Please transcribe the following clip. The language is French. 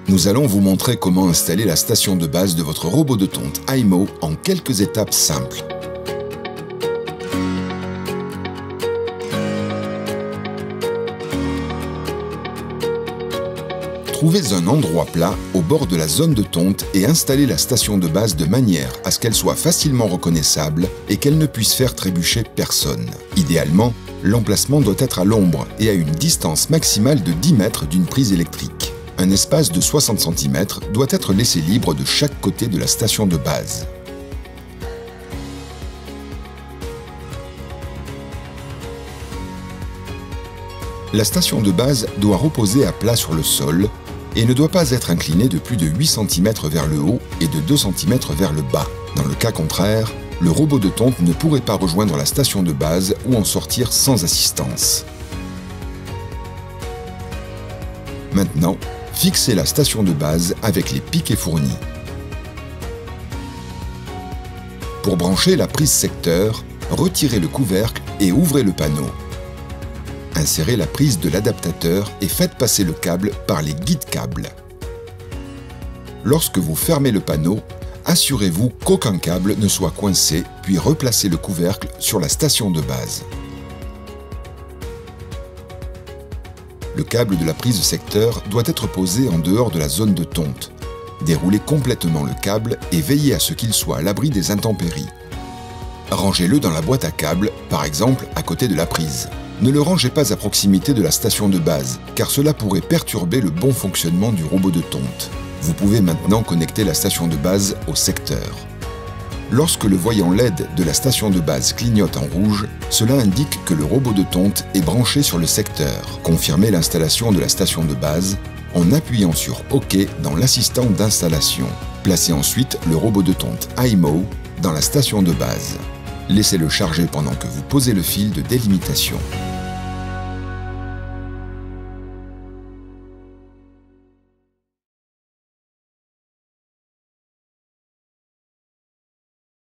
Nous allons vous montrer comment installer la station de base de votre robot de tonte AIMO en quelques étapes simples. Trouvez un endroit plat au bord de la zone de tonte et installez la station de base de manière à ce qu'elle soit facilement reconnaissable et qu'elle ne puisse faire trébucher personne. Idéalement, l'emplacement doit être à l'ombre et à une distance maximale de 10 mètres d'une prise électrique. Un espace de 60 cm doit être laissé libre de chaque côté de la station de base. La station de base doit reposer à plat sur le sol et ne doit pas être inclinée de plus de 8 cm vers le haut et de 2 cm vers le bas. Dans le cas contraire, le robot de tonte ne pourrait pas rejoindre la station de base ou en sortir sans assistance. Maintenant, fixez la station de base avec les piquets fournis. Pour brancher la prise secteur, retirez le couvercle et ouvrez le panneau. Insérez la prise de l'adaptateur et faites passer le câble par les guides câbles. Lorsque vous fermez le panneau, assurez-vous qu'aucun câble ne soit coincé, puis replacez le couvercle sur la station de base. Le câble de la prise secteur doit être posé en dehors de la zone de tonte. Déroulez complètement le câble et veillez à ce qu'il soit à l'abri des intempéries. Rangez-le dans la boîte à câbles, par exemple à côté de la prise. Ne le rangez pas à proximité de la station de base, car cela pourrait perturber le bon fonctionnement du robot de tonte. Vous pouvez maintenant connecter la station de base au secteur. Lorsque le voyant LED de la station de base clignote en rouge, cela indique que le robot de tonte est branché sur le secteur. Confirmez l'installation de la station de base en appuyant sur OK dans l'assistant d'installation. Placez ensuite le robot de tonte AIMO dans la station de base. Laissez-le charger pendant que vous posez le fil de délimitation.